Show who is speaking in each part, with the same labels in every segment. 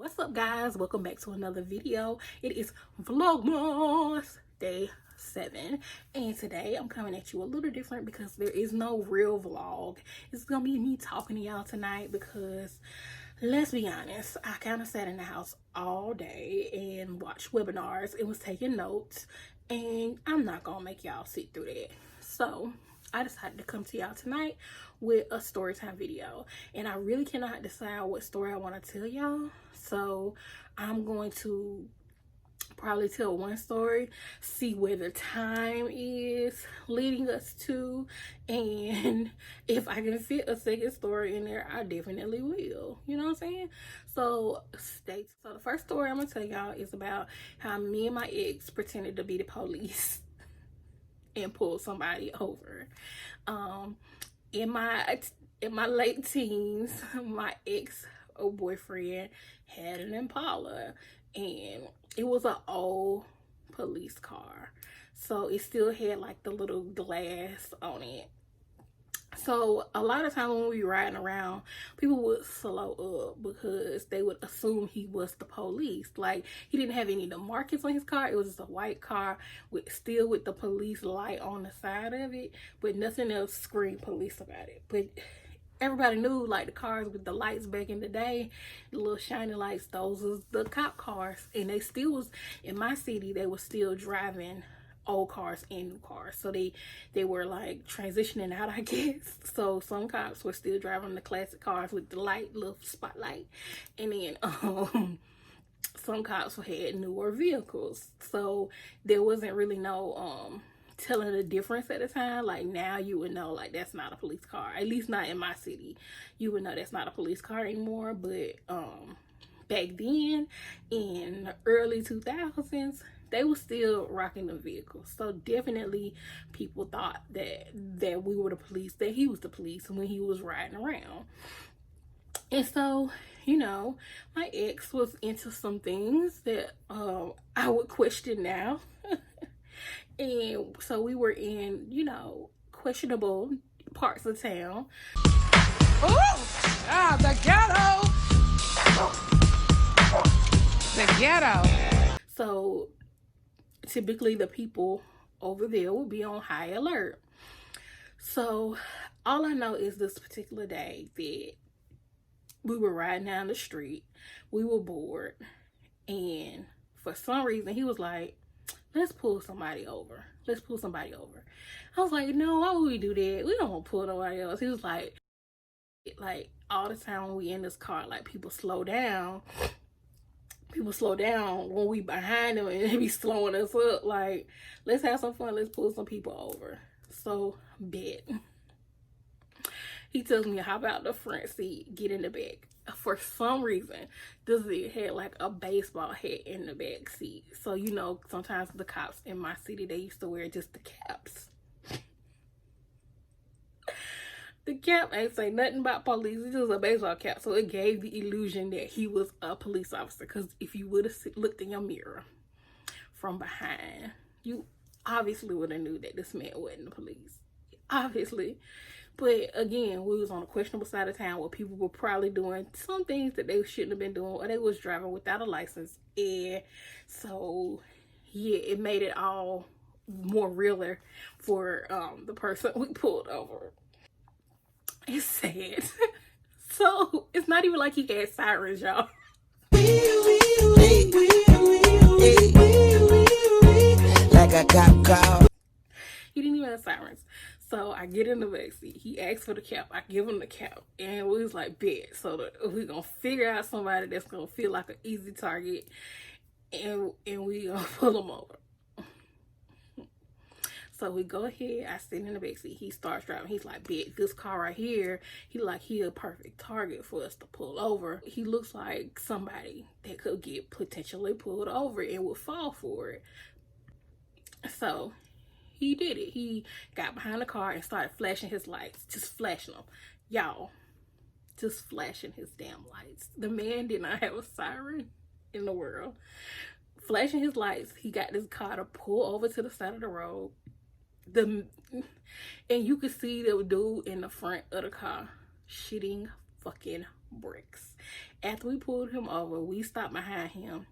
Speaker 1: What's up, guys? Welcome back to another video. It is Vlogmas day 7, and today I'm coming at you a little different because there is no real vlog. It's gonna be me talking to y'all tonight because, let's be honest, I kind of sat in the house all day and watched webinars and was taking notes, and I'm not gonna make y'all sit through that. So I decided to come to y'all tonight with a story time video, and I really cannot decide what story I want to tell y'all. So I'm going to probably tell one story, see where the time is leading us to, and if I can fit a second story in there, I definitely will. You know what I'm saying? So so the first story I'm gonna tell y'all is about how me and my ex pretended to be the police and pulled somebody over. In my late teens, my ex boyfriend had an Impala, and it was an old police car, so it still had like the little glass on it. So a lot of times when we were riding around, people would slow up because they would assume he was the police. Like, he didn't have any of the markings on his car. It was just a white car with the police light on the side of it, but nothing else screamed police about it. But everybody knew, like, the cars with the lights back in the day, the little shiny lights, those was the cop cars. And they still was, in my city, they were still driving old cars and new cars, so they were like transitioning out, I guess. So some cops were still driving the classic cars with the little spotlight, and then some cops had newer vehicles, so there wasn't really no telling the difference at the time. Like, now you would know, like, that's not a police car, at least not in my city. You would know that's not a police car anymore. But back then, in the early 2000s, they were still rocking the vehicles. So definitely people thought that we were the police, that he was the police when he was riding around. And so, you know, my ex was into some things that I would question now. And so we were in, you know, questionable parts of town.
Speaker 2: Oh, the ghetto. The ghetto.
Speaker 1: So typically the people over there would be on high alert. So all I know is this particular day that we were riding down the street, we were bored, and for some reason he was like, let's pull somebody over. Let's pull somebody over. I was like, no, why would we do that? We don't want to pull nobody else. He was like all the time when we in this car, like, people slow down when we behind them, and they be slowing us up. Like, let's have some fun, let's pull some people over. So bet. He tells me to hop out the front seat, get in the back. For some reason, this dude had like a baseball hat in the back seat. So, you know, sometimes the cops in my city, they used to wear just the caps. The cap ain't say nothing about police. It's just a baseball cap, so it gave the illusion that he was a police officer. Because if you would have looked in your mirror from behind, you obviously would have knew that this man wasn't the police. Obviously. But again, we was on a questionable side of town where people were probably doing some things that they shouldn't have been doing, or they was driving without a license. And so, yeah, it made it all more realer for the person we pulled over. It's sad. So it's not even like he had sirens, y'all.
Speaker 2: Like a cop car.
Speaker 1: He didn't even have sirens. So I get in the backseat. He asked for the cap. I give him the cap, and we was like, bet. So we gonna figure out somebody that's gonna feel like an easy target, and we gonna pull him over. So we go ahead, I sit in the backseat, he starts driving. He's like, bet, this car right here, he a perfect target for us to pull over. He looks like somebody that could get potentially pulled over and would fall for it. So he did it. He got behind the car and started flashing his lights, just flashing them. Y'all, just flashing his damn lights. The man did not have a siren in the world. Flashing his lights, he got this car to pull over to the side of the road. And you could see the dude in the front of the car shitting fucking bricks. After we pulled him over, we stopped behind him,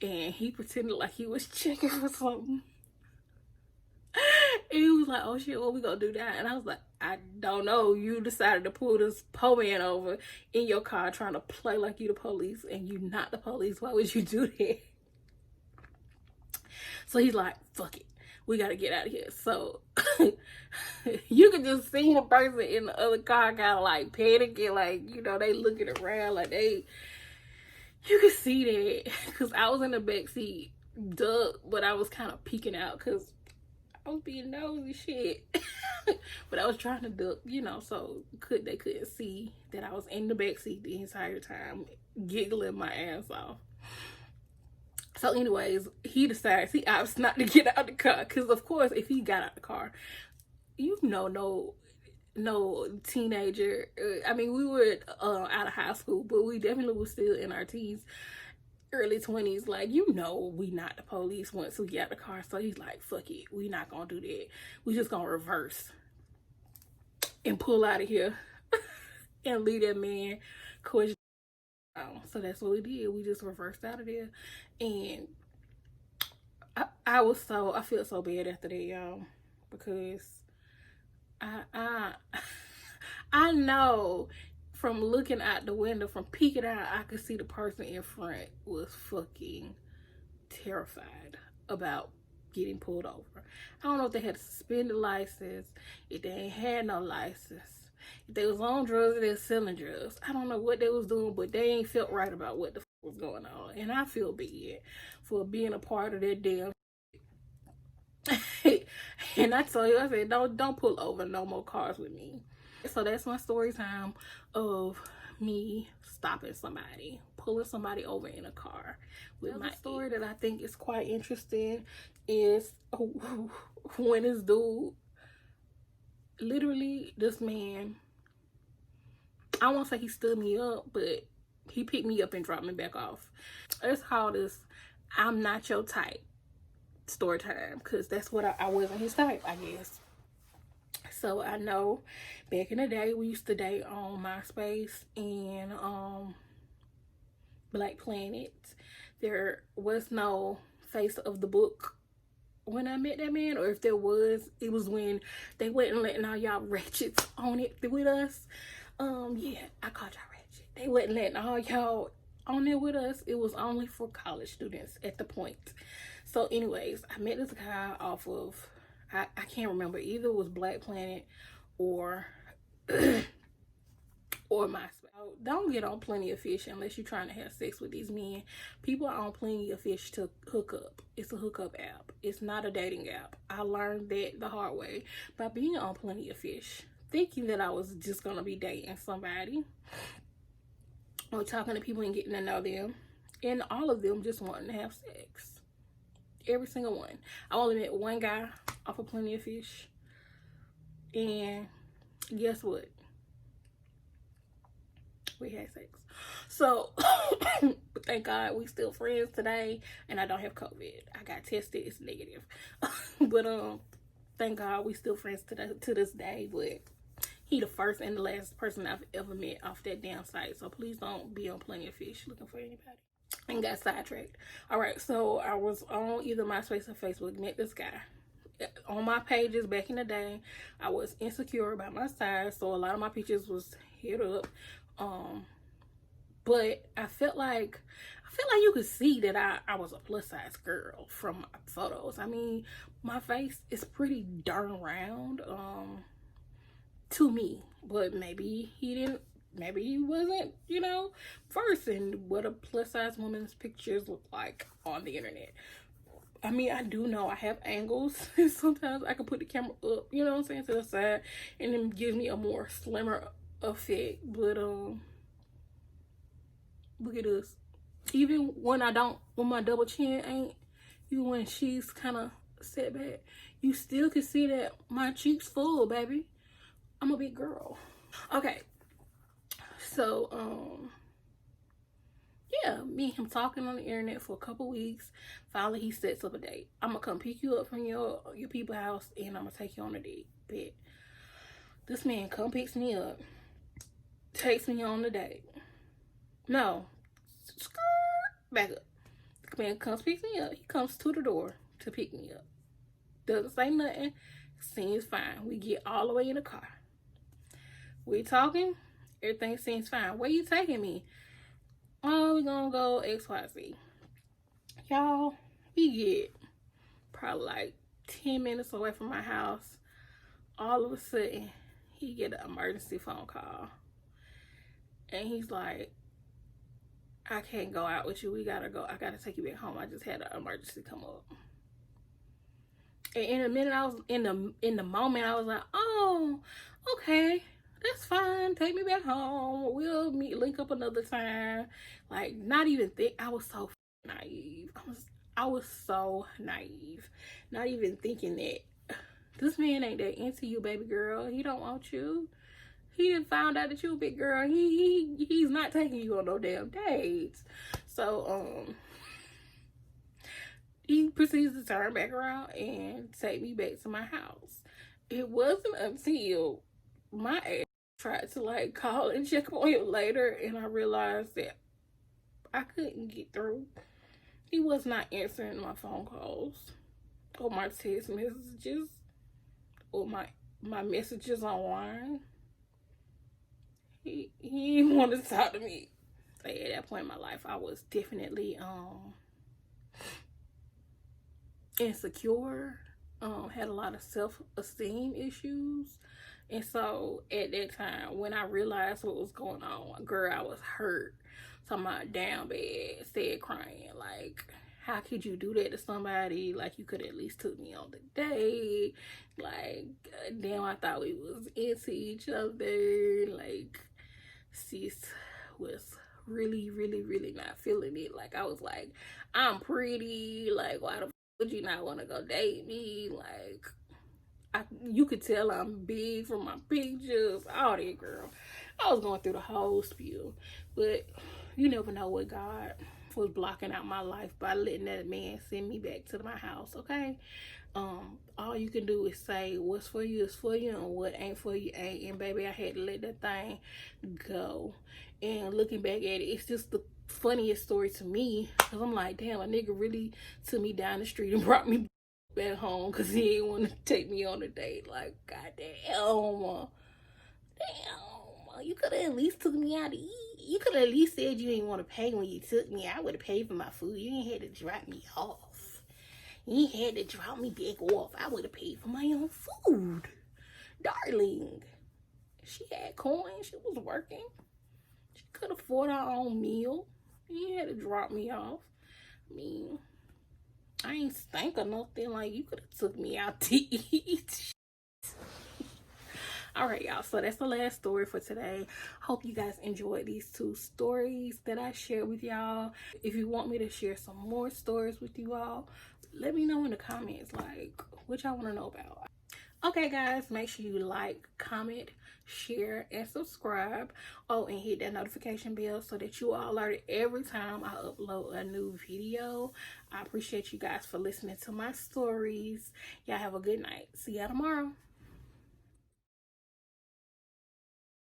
Speaker 1: and he pretended like he was checking for something. And he was like, oh shit, what we gonna do now? And I was like, I don't know. You decided to pull this po man over in your car trying to play like you the police, and you not the police. Why would you do that? So he's like, fuck it. We gotta get out of here. So you can just see the person in the other car kind of like panicking, like, you know, they looking around like you can see that. Because I was in the back seat, but I was kind of peeking out because I was being nosy shit. But I was trying to duck, you know, so they couldn't see that I was in the back seat the entire time, giggling my ass off. So anyways, he decides he opts not to get out of the car. Because, of course, if he got out the car, you know, no teenager. I mean, we were out of high school, but we definitely were still in our teens, early 20s. Like, you know, we not the police once we get out the car. So he's like, fuck it. We not going to do that. We just going to reverse and pull out of here and leave that man question. So that's what we did. We just reversed out of there. And I feel so bad after that, y'all, because I know from looking out the window, from peeking out, I could see the person in front was fucking terrified about getting pulled over. I don't know if they had a suspended license, if they ain't had no license, if they was on drugs or they was selling drugs. I don't know what they was doing, but they ain't felt right about what the fuck was going on. And I feel bad for being a part of that damn and I told you, I said, don't pull over no more cars with me. So that's my story time of me stopping somebody, pulling somebody over in a car with my story that I think is quite interesting is when this dude, literally this man, I won't say he stood me up, but he picked me up and dropped me back off. Let's call this I'm Not Your Type story time, because that's what I wasn't his type, I guess. So I know back in the day we used to date on MySpace and Black Planet. There was no face of the book when I met that man, or if there was, it was when they wasn't letting all y'all ratchets on it with us. Yeah, I called y'all ratchet. They wasn't letting all y'all on there with us. It was only for college students at the point. So anyways, I met this guy off of, I can't remember, either it was Black Planet or or MySpace. Don't get on Plenty of Fish unless you're trying to have sex with these men. People are on Plenty of Fish to hook up. It's a hookup app. It's not a dating app. I learned that the hard way by being on Plenty of Fish, thinking that I was just gonna be dating somebody or talking to people and getting to know them, and all of them just wanting to have sex. Every single one. I only met one guy off of Plenty of Fish, and guess what? We had sex. So thank God we still friends today, and I don't have COVID. I got tested, it's negative. But thank God we still friends to this day. But he the first and the last person I've ever met off that damn site. So please don't be on Plenty of Fish looking for anybody. And got sidetracked. All right, so I was on either MySpace or Facebook, met this guy. On my pages back in the day, I was insecure about my size, so a lot of my pictures was hit up. But I felt like you could see that I was a plus size girl from my photos. I mean, my face is pretty darn round to me, but maybe he wasn't, you know, versing what a plus size woman's pictures look like on the internet. I mean, I do know I have angles. Sometimes I can put the camera up, you know what I'm saying, to the side, and then give me a more slimmer effect. But look at this. Even when my double chin ain't, even when she's kind of set back, you still can see that my cheeks full, baby. I'm a big girl. Okay. So, yeah, me and him talking on the internet for a couple weeks. Finally, he sets up a date. I'm gonna come pick you up from your people's house, and I'm gonna take you on a date. But this man come picks me up, takes me on the date. No, back up. The man comes pick me up. He comes to the door to pick me up. Doesn't say nothing. Seems fine. We get all the way in the car. We talking. Everything seems fine. Where you taking me? Oh, we gonna go XYZ. Y'all, we get probably like 10 minutes away from my house. All of a sudden, he get an emergency phone call. And he's like, I can't go out with you. We gotta go. I gotta take you back home. I just had an emergency come up. And in a minute, I was in the moment, I was like, oh, okay, that's fine. Take me back home. We'll link up another time. Like, not even think. I was so naive. I was so naive. Not even thinking that this man ain't that into you, baby girl. He don't want you. He done found out that you a big girl. He's not taking you on no damn dates. So he proceeds to turn back around and take me back to my house. It wasn't until my ass tried to like call and check on him later, and I realized that I couldn't get through. He was not answering my phone calls or my text messages or my messages online. He didn't want to talk to me. Like, at that point in my life, I was definitely insecure, had a lot of self-esteem issues. And so at that time, when I realized what was going on, girl, I was hurt. Talking about down bad, sad, crying. Like, how could you do that to somebody? Like, you could at least took me on the date. Like, damn, I thought we was into each other. Like, sis was really, really, really not feeling it. Like, I was like, I'm pretty. Like, why the f would you not want to go date me? Like, you could tell I'm big from my pictures, all that, girl. I was going through the whole spiel. But you never know what God was blocking out my life by letting that man send me back to my house, okay? All you can do is say what's for you is for you and what ain't for you ain't. And baby, I had to let that thing go. And looking back at it, it's just the funniest story to me, because I'm like, damn, a nigga really took me down the street and brought me back home because he didn't want to take me on a date. Like, goddamn, damn, you could have at least took me out to eat. You could have at least said you didn't want to pay when you took me. I would have paid for my food. You ain't had to drop me off. You ain't had to drop me back off. I would have paid for my own food. Darling, she had coins. She was working. She could afford her own meal. You ain't had to drop me off. I mean, I ain't stank or nothing. Like, you could have took me out to eat. All right, y'all, so that's the last story for today. Hope you guys enjoyed these 2 stories that I shared with y'all. If you want me to share some more stories with you all, let me know in the comments, like, what y'all want to know about. Okay, guys, make sure you like, comment, share, and subscribe. Oh, and hit that notification bell so that you are alerted every time I upload a new video. I appreciate you guys for listening to my stories. Y'all have a good night. See y'all tomorrow.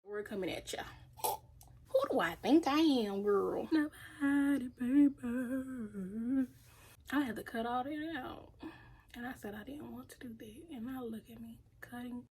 Speaker 1: We're coming at ya. Who do I think I am, girl? Nobody, baby. I had to cut all that out. And I said I didn't want to do that. And now look at me cutting